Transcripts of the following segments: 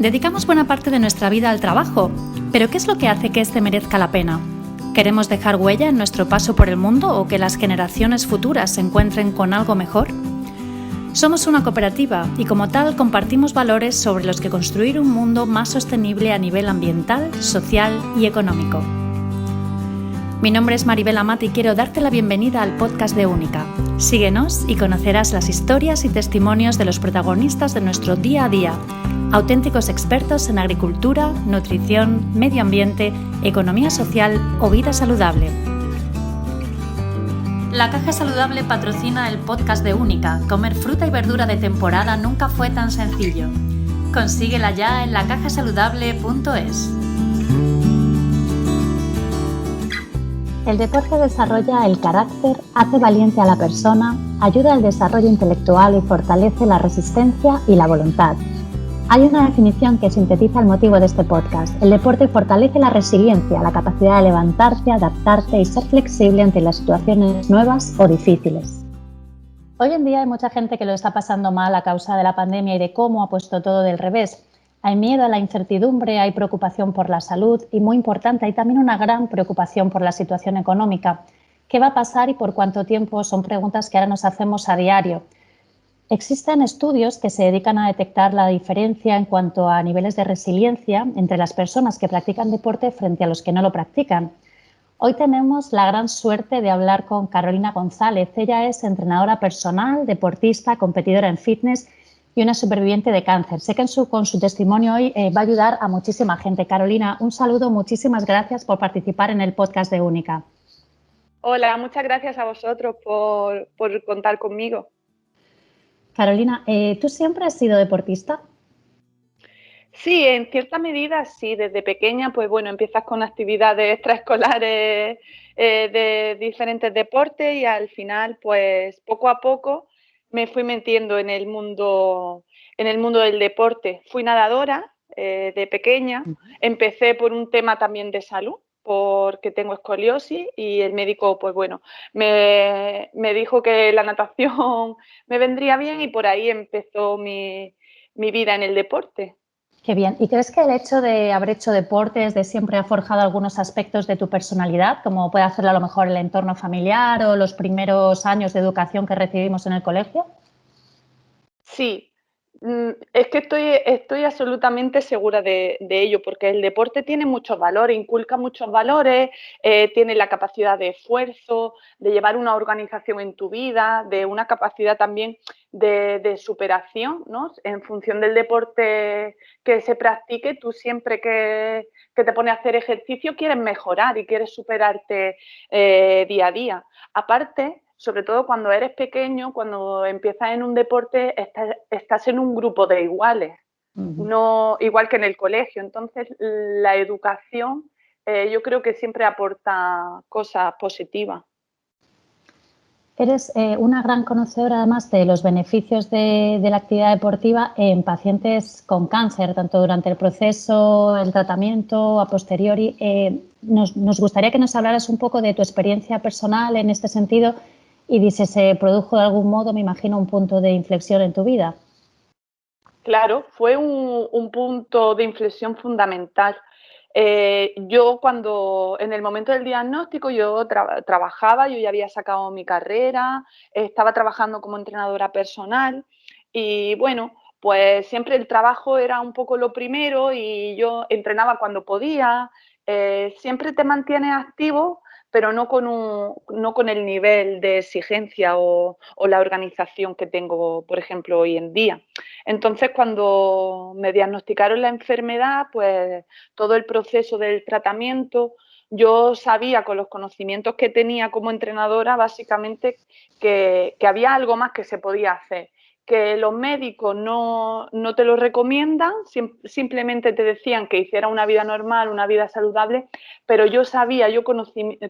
Dedicamos buena parte de nuestra vida al trabajo, pero ¿qué es lo que hace que este merezca la pena? ¿Queremos dejar huella en nuestro paso por el mundo o que las generaciones futuras se encuentren con algo mejor? Somos una cooperativa y como tal compartimos valores sobre los que construir un mundo más sostenible a nivel ambiental, social y económico. Mi nombre es Maribel Amat y quiero darte la bienvenida al podcast de Única. Síguenos y conocerás las historias y testimonios de los protagonistas de nuestro día a día, auténticos expertos en agricultura, nutrición, medio ambiente, economía social o vida saludable. La Caja Saludable patrocina el podcast de Única. Comer fruta y verdura de temporada nunca fue tan sencillo. Consíguela ya en lacajasaludable.es. El deporte desarrolla el carácter, hace valiente a la persona, ayuda al desarrollo intelectual y fortalece la resistencia y la voluntad. Hay una definición que sintetiza el motivo de este podcast. El deporte fortalece la resiliencia, la capacidad de levantarte, adaptarte y ser flexible ante las situaciones nuevas o difíciles. Hoy en día hay mucha gente que lo está pasando mal a causa de la pandemia y de cómo ha puesto todo del revés. Hay miedo a la incertidumbre, hay preocupación por la salud y, muy importante, hay también una gran preocupación por la situación económica. ¿Qué va a pasar y por cuánto tiempo? Son preguntas que ahora nos hacemos a diario. Existen estudios que se dedican a detectar la diferencia en cuanto a niveles de resiliencia entre las personas que practican deporte frente a los que no lo practican. Hoy tenemos la gran suerte de hablar con Carolina González. Ella es entrenadora personal, deportista, competidora en fitness y una superviviente de cáncer. Sé que con su testimonio hoy va a ayudar a muchísima gente. Carolina, un saludo, muchísimas gracias por participar en el podcast de Única. Hola, muchas gracias a vosotros por contar conmigo. Carolina, ¿tú siempre has sido deportista? Sí, en cierta medida sí, desde pequeña pues bueno, empiezas con actividades extraescolares de diferentes deportes y al final pues poco a poco me fui metiendo en el mundo del deporte. Fui nadadora de pequeña, empecé por un tema también de salud, porque tengo escoliosis y el médico pues bueno, me dijo que la natación me vendría bien y por ahí empezó mi vida en el deporte. Qué bien. ¿Y crees que el hecho de haber hecho deportes de siempre ha forjado algunos aspectos de tu personalidad, como puede hacerlo a lo mejor el entorno familiar o los primeros años de educación que recibimos en el colegio? Sí, es que estoy absolutamente segura de ello, porque el deporte tiene muchos valores, inculca muchos valores, tiene la capacidad de esfuerzo, de llevar una organización en tu vida, de una capacidad también de superación, ¿no? En función del deporte que se practique, tú siempre que te pones a hacer ejercicio quieres mejorar y quieres superarte día a día. Aparte, sobre todo cuando eres pequeño, cuando empiezas en un deporte, estás en un grupo de iguales, no igual que en el colegio. Entonces, la educación yo creo que siempre aporta cosas positivas. Eres una gran conocedora además de los beneficios de la actividad deportiva en pacientes con cáncer, tanto durante el proceso, el tratamiento, a posteriori. Nos gustaría que nos hablaras un poco de tu experiencia personal en este sentido y si se produjo de algún modo, me imagino, un punto de inflexión en tu vida. Claro, fue un punto de inflexión fundamental. Yo cuando, en el momento del diagnóstico, yo trabajaba, yo ya había sacado mi carrera, estaba trabajando como entrenadora personal y bueno, pues siempre el trabajo era un poco lo primero y yo entrenaba cuando podía, siempre te mantienes activo, pero no con el nivel de exigencia o la organización que tengo, por ejemplo, hoy en día. Entonces, cuando me diagnosticaron la enfermedad, pues todo el proceso del tratamiento, yo sabía con los conocimientos que tenía como entrenadora, básicamente, que había algo más que se podía hacer, que los médicos no te lo recomiendan, simplemente te decían que hiciera una vida normal, una vida saludable, pero yo sabía,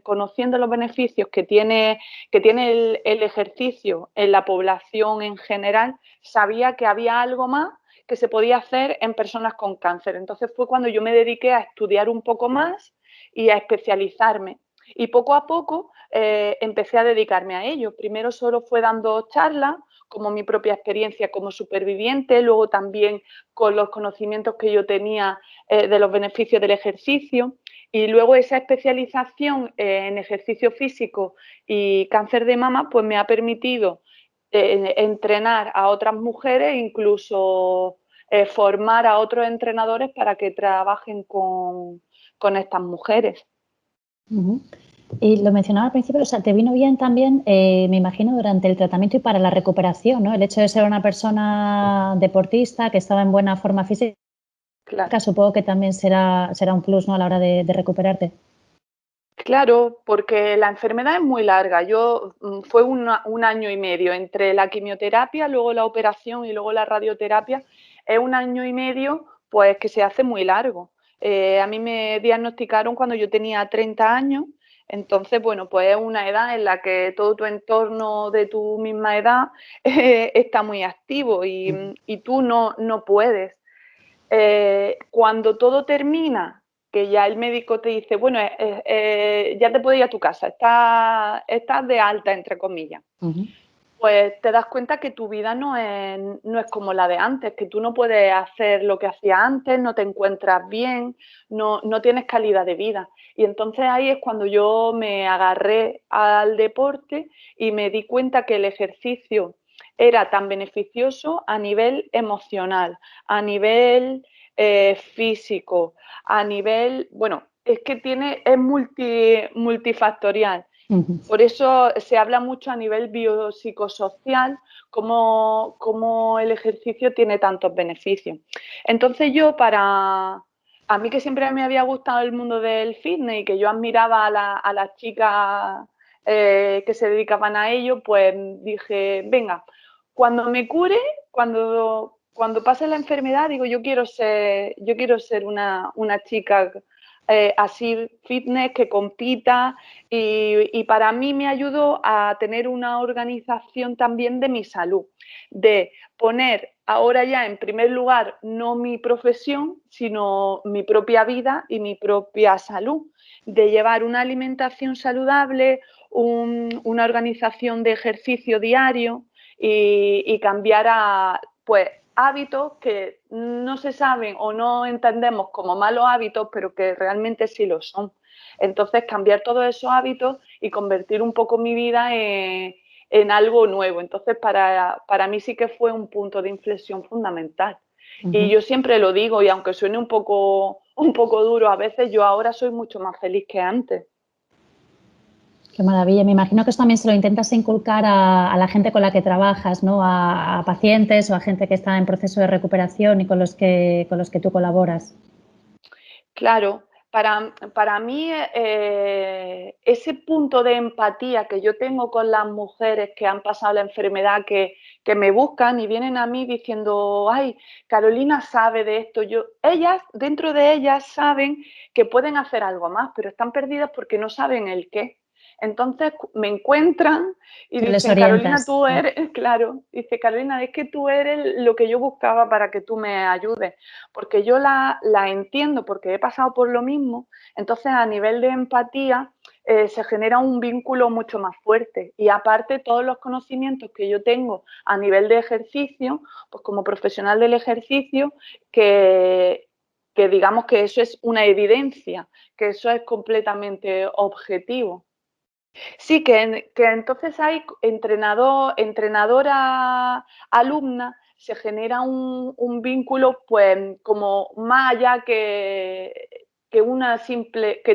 conociendo los beneficios que tiene el ejercicio en la población en general, sabía que había algo más que se podía hacer en personas con cáncer. Entonces fue cuando yo me dediqué a estudiar un poco más y a especializarme. Y poco a poco empecé a dedicarme a ello. Primero solo fue dando charlas como mi propia experiencia como superviviente, luego también con los conocimientos que yo tenía de los beneficios del ejercicio, y luego esa especialización en ejercicio físico y cáncer de mama pues me ha permitido entrenar a otras mujeres, incluso formar a otros entrenadores para que trabajen con estas mujeres. Ujú. Y lo mencionaba al principio, o sea, te vino bien también, me imagino, durante el tratamiento y para la recuperación, ¿no? El hecho de ser una persona deportista que estaba en buena forma física, Claro. supongo que también será un plus, ¿no? A la hora de recuperarte. Claro, porque la enfermedad es muy larga. Fue un año y medio entre la quimioterapia, luego la operación y luego la radioterapia. Es un año y medio, pues, que se hace muy largo. A mí me diagnosticaron cuando yo tenía 30 años, entonces, bueno, pues es una edad en la que todo tu entorno de tu misma edad está muy activo y tú no puedes. Cuando todo termina, que ya el médico te dice, bueno, ya te puedes ir a tu casa, estás de alta, entre comillas, Ujú. pues te das cuenta que tu vida no es como la de antes, que tú no puedes hacer lo que hacías antes, no te encuentras bien, no tienes calidad de vida. Y entonces ahí es cuando yo me agarré al deporte y me di cuenta que el ejercicio era tan beneficioso a nivel emocional, a nivel físico, a nivel, bueno, es que es multifactorial. Ujú. Por eso se habla mucho a nivel biopsicosocial, cómo el ejercicio tiene tantos beneficios. Entonces a mí que siempre me había gustado el mundo del fitness y que yo admiraba a las chicas que se dedicaban a ello, pues dije, venga, cuando me cure, cuando pase la enfermedad, digo, yo quiero ser una chica así fitness que compita y para mí me ayudó a tener una organización también de mi salud, de poner ahora ya en primer lugar no mi profesión, sino mi propia vida y mi propia salud, de llevar una alimentación saludable, una organización de ejercicio diario y cambiar a pues hábitos que no se saben o no entendemos como malos hábitos, pero que realmente sí lo son. Entonces, cambiar todos esos hábitos y convertir un poco mi vida en algo nuevo. Entonces, para mí sí que fue un punto de inflexión fundamental. Y Ujú. yo siempre lo digo, y aunque suene un poco duro a veces, yo ahora soy mucho más feliz que antes. Qué maravilla. Me imagino que esto también se lo intentas inculcar a la gente con la que trabajas, ¿no? A pacientes o a gente que está en proceso de recuperación y con los que tú colaboras. Claro, para mí ese punto de empatía que yo tengo con las mujeres que han pasado la enfermedad, que me buscan y vienen a mí diciendo, ay, Carolina sabe de esto, ellas, dentro de ellas saben que pueden hacer algo más, pero están perdidas porque no saben el qué. Entonces me encuentran y Que les dicen, Carolina, orientas. tú eres, claro, dice, Carolina, es que tú eres lo que yo buscaba para que tú me ayudes porque yo la entiendo, porque he pasado por lo mismo, entonces a nivel de empatía se genera un vínculo mucho más fuerte y aparte todos los conocimientos que yo tengo a nivel de ejercicio, pues como profesional del ejercicio, que digamos que eso es una evidencia, que eso es completamente objetivo. Sí, que entonces hay entrenadora, alumna, se genera un vínculo, pues, como más allá que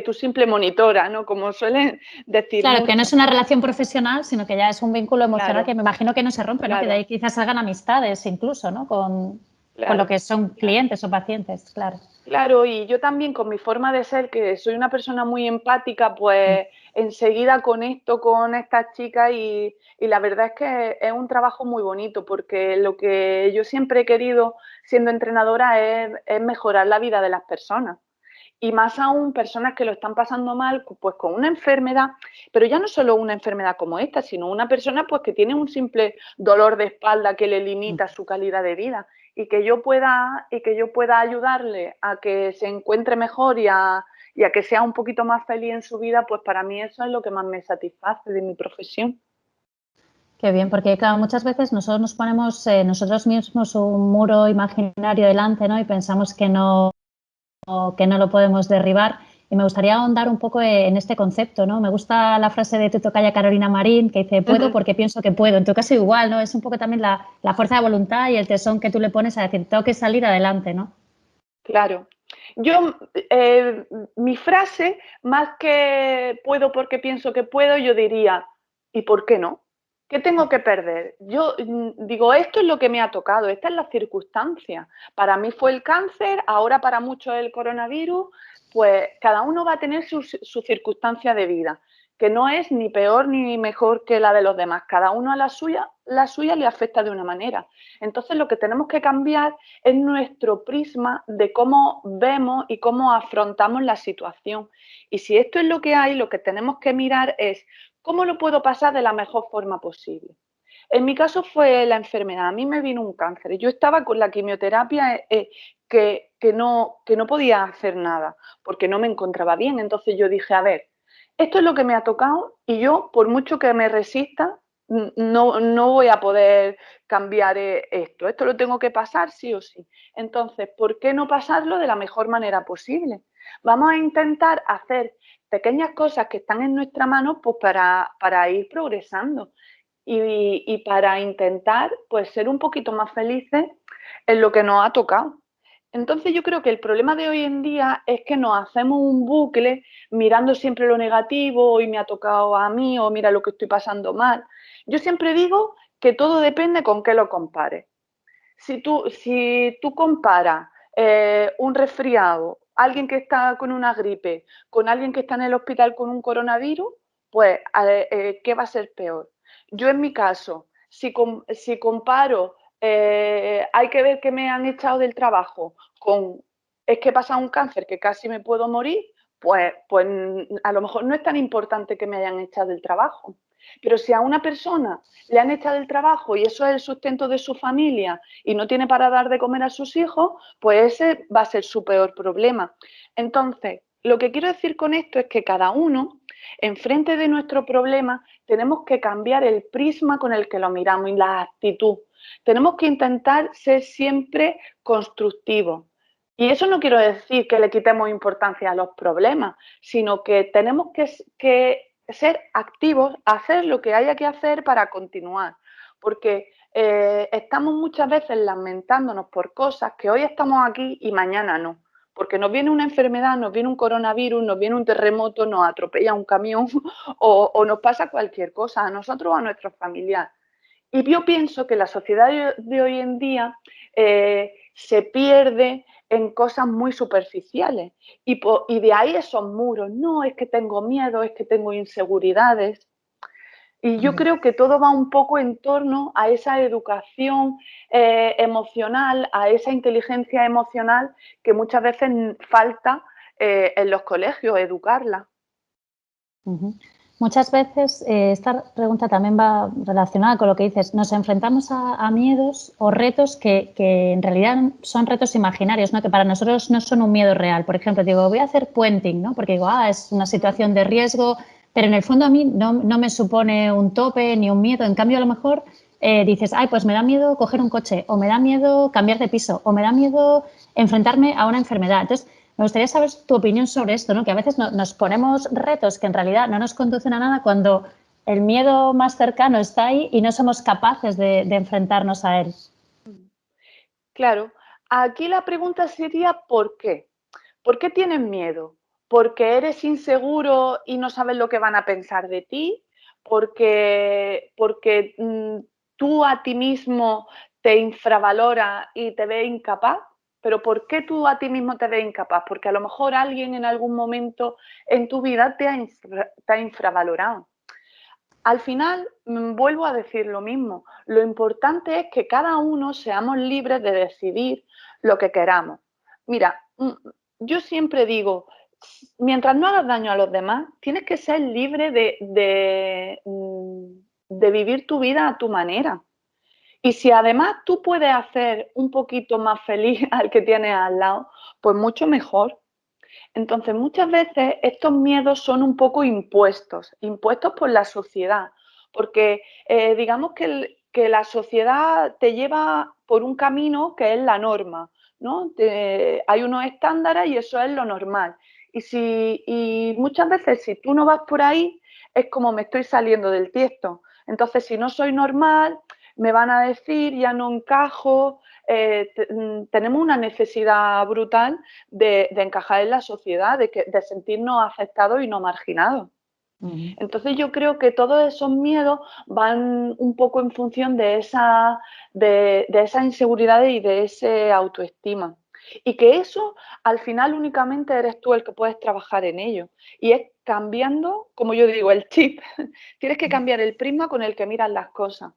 tu simple monitora, ¿no? Como suelen decir Claro, que no es mucho. una relación profesional, sino que ya es un vínculo emocional que Claro, me imagino que no se rompe, ¿no? Que de claro, ahí quizás salgan amistades incluso, ¿no? Con lo claro, que son claro. clientes o pacientes, claro. Claro, y yo también con mi forma de ser, que soy una persona muy empática, pues enseguida conecto con estas chicas y la verdad es que es un trabajo muy bonito porque lo que yo siempre he querido siendo entrenadora es mejorar la vida de las personas. Y más aún personas que lo están pasando mal, pues con una enfermedad, pero ya no solo una enfermedad como esta, sino una persona pues que tiene un simple dolor de espalda que le limita su calidad de vida y que yo pueda ayudarle a que se encuentre mejor y a que sea un poquito más feliz en su vida, pues para mí eso es lo que más me satisface de mi profesión. Qué bien, porque claro, muchas veces nosotros nos ponemos nosotros mismos un muro imaginario delante, ¿no? Y pensamos que no lo podemos derribar. Y me gustaría ahondar un poco en este concepto, ¿no? Me gusta la frase de tu tocaya Carolina Marín que dice, puedo porque pienso que puedo. En tu caso igual, ¿no? Es un poco también la fuerza de voluntad y el tesón que tú le pones a decir, tengo que salir adelante, ¿no? Claro. Yo, mi frase, más que puedo porque pienso que puedo, yo diría, ¿y por qué no? ¿Qué tengo que perder? Yo digo, esto es lo que me ha tocado, esta es la circunstancia. Para mí fue el cáncer, ahora para muchos el coronavirus, pues cada uno va a tener su circunstancia de vida, que no es ni peor ni mejor que la de los demás. Cada uno a la suya le afecta de una manera. Entonces lo que tenemos que cambiar es nuestro prisma de cómo vemos y cómo afrontamos la situación. Y si esto es lo que hay, lo que tenemos que mirar es cómo lo puedo pasar de la mejor forma posible. En mi caso fue la enfermedad, a mí me vino un cáncer. Yo estaba con la quimioterapia que no podía hacer nada porque no me encontraba bien. Entonces yo dije, a ver, esto es lo que me ha tocado y yo, por mucho que me resista, no voy a poder cambiar esto. Esto lo tengo que pasar sí o sí. Entonces, ¿por qué no pasarlo de la mejor manera posible? Vamos a intentar hacer pequeñas cosas que están en nuestra mano pues para ir progresando y para intentar pues ser un poquito más felices en lo que nos ha tocado. Entonces yo creo que el problema de hoy en día es que nos hacemos un bucle mirando siempre lo negativo, hoy me ha tocado a mí o mira lo que estoy pasando mal. Yo siempre digo que todo depende con qué lo compares. Si tú comparas un resfriado, alguien que está con una gripe, con alguien que está en el hospital con un coronavirus, pues ¿qué va a ser peor? Yo en mi caso, si comparo, hay que ver que me han echado del trabajo con, es que he pasado un cáncer que casi me puedo morir, pues a lo mejor no es tan importante que me hayan echado del trabajo. Pero si a una persona le han echado del trabajo y eso es el sustento de su familia y no tiene para dar de comer a sus hijos, pues ese va a ser su peor problema. Entonces, lo que quiero decir con esto es que cada uno, enfrente de nuestro problema, tenemos que cambiar el prisma con el que lo miramos y la actitud. Tenemos que intentar ser siempre constructivos. Y eso no quiero decir que le quitemos importancia a los problemas, sino que tenemos que ser activos, hacer lo que haya que hacer para continuar. Porque estamos muchas veces lamentándonos por cosas que hoy estamos aquí y mañana no. Porque nos viene una enfermedad, nos viene un coronavirus, nos viene un terremoto, nos atropella un camión o nos pasa cualquier cosa a nosotros o a nuestros familiares. Y yo pienso que la sociedad de hoy en día se pierde en cosas muy superficiales y de ahí esos muros. No, es que tengo miedo, es que tengo inseguridades. Y yo creo que todo va un poco en torno a esa educación emocional, a esa inteligencia emocional que muchas veces falta en los colegios, educarla. Ujú. Muchas veces esta pregunta también va relacionada con lo que dices. Nos enfrentamos a miedos o retos que en realidad son retos imaginarios, ¿no? Que para nosotros no son un miedo real. Por ejemplo, digo, voy a hacer puenting, ¿no? Porque digo, es una situación de riesgo, pero en el fondo a mí no me supone un tope ni un miedo. En cambio, a lo mejor dices, pues me da miedo coger un coche, o me da miedo cambiar de piso, o me da miedo enfrentarme a una enfermedad. Entonces, me gustaría saber tu opinión sobre esto, ¿no? Que a veces nos ponemos retos que en realidad no nos conducen a nada cuando el miedo más cercano está ahí y no somos capaces de enfrentarnos a él. Claro, aquí la pregunta sería ¿por qué? ¿Por qué tienes miedo? ¿Porque eres inseguro y no sabes lo que van a pensar de ti? ¿Porque tú a ti mismo te infravaloras y te ves incapaz? ¿Pero por qué tú a ti mismo te ves incapaz? Porque a lo mejor alguien en algún momento en tu vida te ha infravalorado. Al final, vuelvo a decir lo mismo, lo importante es que cada uno seamos libres de decidir lo que queramos. Mira, yo siempre digo, mientras no hagas daño a los demás, tienes que ser libre de vivir tu vida a tu manera. Y si además tú puedes hacer un poquito más feliz al que tienes al lado, pues mucho mejor. Entonces, muchas veces estos miedos son un poco impuestos, impuestos por la sociedad, porque digamos que la sociedad te lleva por un camino que es la norma, ¿no? Hay unos estándares y eso es lo normal. Y muchas veces si tú no vas por ahí, es como me estoy saliendo del tiesto. Entonces, si no soy normal, me van a decir, ya no encajo. Tenemos una necesidad brutal de encajar en la sociedad, de sentirnos aceptados y no marginados. Ujú. Entonces yo creo que todos esos miedos van un poco en función de esas inseguridades y de esa autoestima. Y que eso al final únicamente eres tú el que puedes trabajar en ello. Y es cambiando, como yo digo, el chip. Tienes que cambiar el prisma con el que miras las cosas.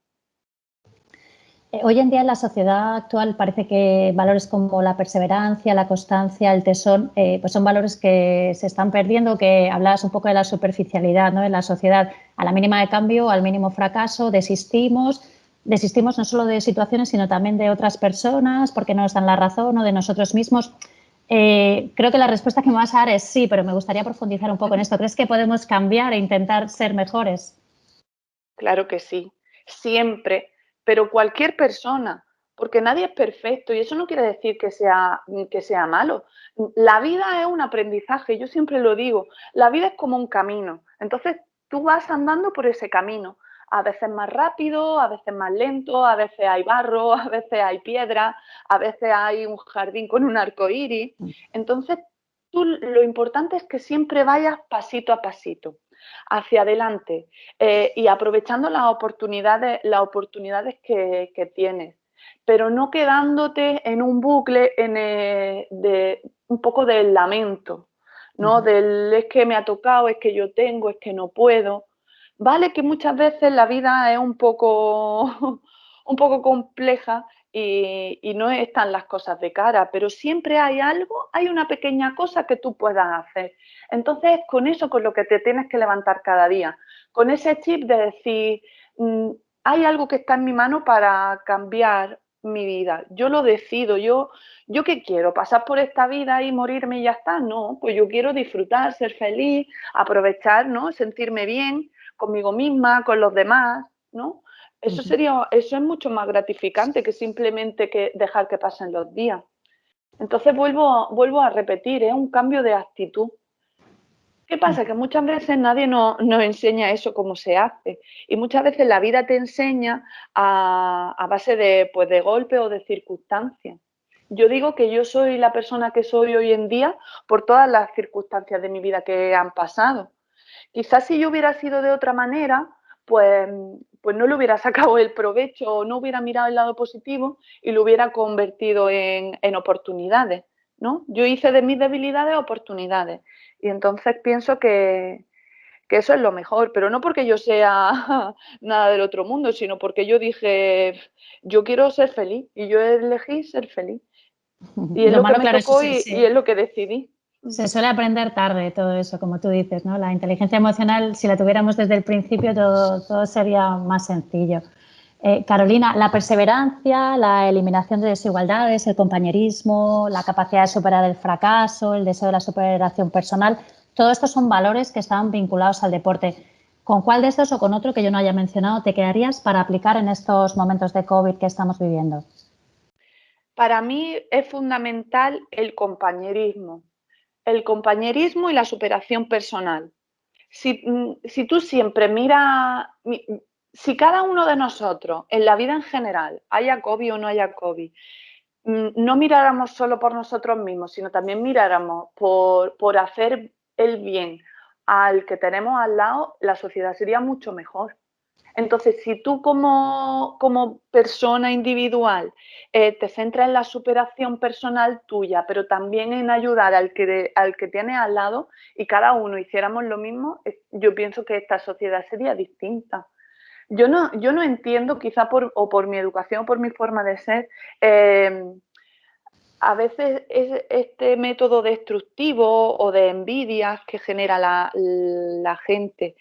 Hoy en día en la sociedad actual parece que valores como la perseverancia, la constancia, el tesón, pues son valores que se están perdiendo, que hablabas un poco de la superficialidad, ¿no? En la sociedad, a la mínima de cambio, al mínimo fracaso, desistimos no solo de situaciones, sino también de otras personas, porque no nos dan la razón o de nosotros mismos. Creo que la respuesta que me vas a dar es sí, pero me gustaría profundizar un poco en esto. ¿Crees que podemos cambiar e intentar ser mejores? Claro que sí, siempre, pero cualquier persona, porque nadie es perfecto y eso no quiere decir que sea malo. La vida es un aprendizaje, yo siempre lo digo, la vida es como un camino, entonces tú vas andando por ese camino, a veces más rápido, a veces más lento, a veces hay barro, a veces hay piedra, a veces hay un jardín con un arco iris, entonces tú lo importante es que siempre vayas pasito a pasito hacia adelante y aprovechando las oportunidades que tienes, pero no quedándote en un bucle de un poco del lamento, ¿no? Ujú. Del es que me ha tocado, es que yo tengo, es que no puedo. Vale que muchas veces la vida es un poco, un poco compleja y no están las cosas de cara, pero siempre hay algo, hay una pequeña cosa que tú puedas hacer. Entonces, con eso con lo que te tienes que levantar cada día, con ese chip de decir, mm, hay algo que está en mi mano para cambiar mi vida. Yo lo decido, yo qué quiero, pasar por esta vida y morirme y ya está. No, pues yo quiero disfrutar, ser feliz, aprovechar, ¿no? Sentirme bien conmigo misma, con los demás, ¿no? Ujú. Eso es mucho más gratificante que simplemente que dejar que pasen los días. Entonces vuelvo a repetir, es un cambio de actitud. ¿Qué pasa? Que muchas veces nadie nos enseña eso, cómo se hace. Y muchas veces la vida te enseña a base de, pues, de golpe o de circunstancias. Yo digo que yo soy la persona que soy hoy en día por todas las circunstancias de mi vida que han pasado. Quizás si yo hubiera sido de otra manera, pues, pues no le hubiera sacado el provecho o no hubiera mirado el lado positivo y lo hubiera convertido en oportunidades, ¿no? Yo hice de mis debilidades oportunidades y entonces pienso que eso es lo mejor, pero no porque yo sea nada del otro mundo, sino porque yo dije, yo quiero ser feliz y yo elegí ser feliz y es Lo lo que malo, me claro, eso tocó y es lo que decidí. se suele aprender tarde todo eso, como tú dices, ¿no? La inteligencia emocional, si la tuviéramos desde el principio, todo sería más sencillo. Carolina, la perseverancia, la eliminación de desigualdades, el compañerismo, la capacidad de superar el fracaso, el deseo de la superación personal, todo esto son valores que están vinculados al deporte. ¿Con cuál de estos o con otro que yo no haya mencionado te quedarías para aplicar en estos momentos de COVID que estamos viviendo? Para mí es fundamental el compañerismo y la superación personal. Si tú siempre miras, si cada uno de nosotros en la vida en general, haya COVID o no haya COVID, no miráramos solo por nosotros mismos, sino también miráramos por hacer el bien al que tenemos al lado, la sociedad sería mucho mejor. Entonces, si tú como persona individual te centras en la superación personal tuya, pero también en ayudar al que tienes al lado y cada uno hiciéramos lo mismo, yo pienso que esta sociedad sería distinta. Yo no entiendo, quizá por mi educación o por mi forma de ser, a veces este método destructivo o de envidias que genera la gente.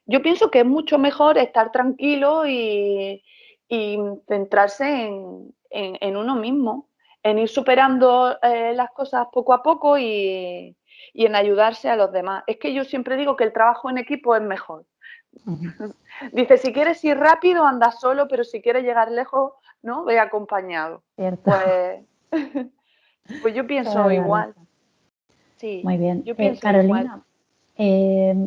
Yo pienso que es mucho mejor estar tranquilo y centrarse en uno mismo, en ir superando las cosas poco a poco y en ayudarse a los demás. Es que yo siempre digo que el trabajo en equipo es mejor. Dice, si quieres ir rápido, anda solo, pero si quieres llegar lejos, ¿no? Ve acompañado. Cierto. Pues, pues yo pienso Toda la igual. razón. Sí, Muy bien. yo pienso igual. Carolina,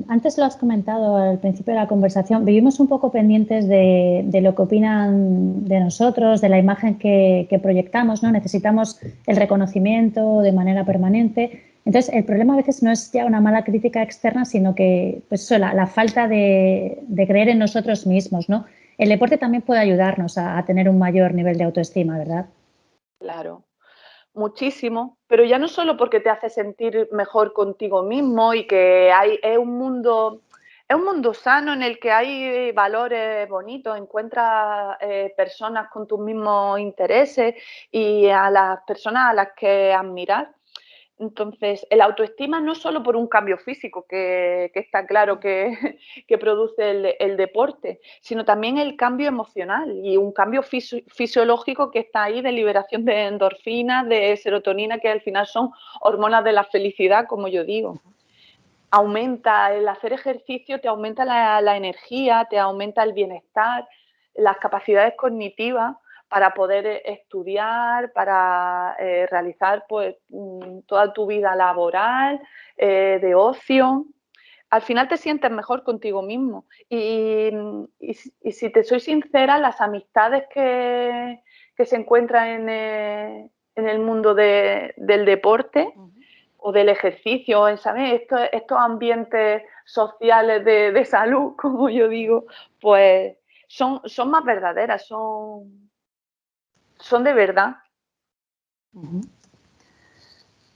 antes lo has comentado al principio de la conversación, vivimos un poco pendientes de lo que opinan de nosotros, de la imagen que proyectamos, ¿no? Necesitamos el reconocimiento de manera permanente. Entonces, el problema a veces no es ya una mala crítica externa, sino que pues eso, la falta de creer en nosotros mismos, ¿no? El deporte también puede ayudarnos a tener un mayor nivel de autoestima, ¿verdad? Claro. Muchísimo, pero ya no solo porque te hace sentir mejor contigo mismo y que es un mundo sano en el que hay valores bonitos, encuentras personas con tus mismos intereses y a las personas a las que admirar. Entonces, el autoestima no es solo por un cambio físico, que está claro que, que produce el deporte, sino también el cambio emocional y un cambio fisiológico que está ahí de liberación de endorfinas, de serotonina, que al final son hormonas de la felicidad, como yo digo. Aumenta el hacer ejercicio, te aumenta la energía, te aumenta el bienestar, las capacidades cognitivas para poder estudiar, para realizar pues, toda tu vida laboral, de ocio. Al final te sientes mejor contigo mismo. Y si te soy sincera, las amistades que se encuentran en el mundo del deporte o del ejercicio, ¿sabes? Estos ambientes sociales de salud, como yo digo, pues son más verdaderas, son de verdad.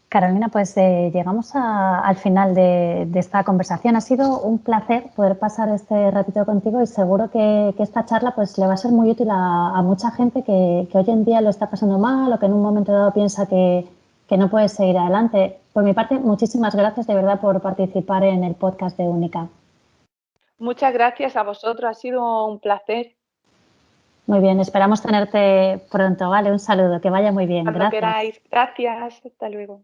Carolina, pues llegamos al final de esta conversación. Ha sido un placer poder pasar este ratito contigo y seguro que esta charla pues, le va a ser muy útil a mucha gente que hoy en día lo está pasando mal o que en un momento dado piensa que no puede seguir adelante. Por mi parte, muchísimas gracias de verdad por participar en el podcast de Única. Muchas gracias a vosotros, ha sido un placer. Muy bien, esperamos tenerte pronto, ¿vale? Un saludo, que vaya muy bien. Cuando Gracias. queráis. Gracias, hasta luego.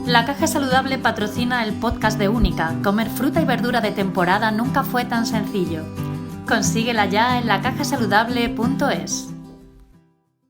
La Caja Saludable patrocina el podcast de Única. Comer fruta y verdura de temporada nunca fue tan sencillo. Consíguela ya en lacajasaludable.es.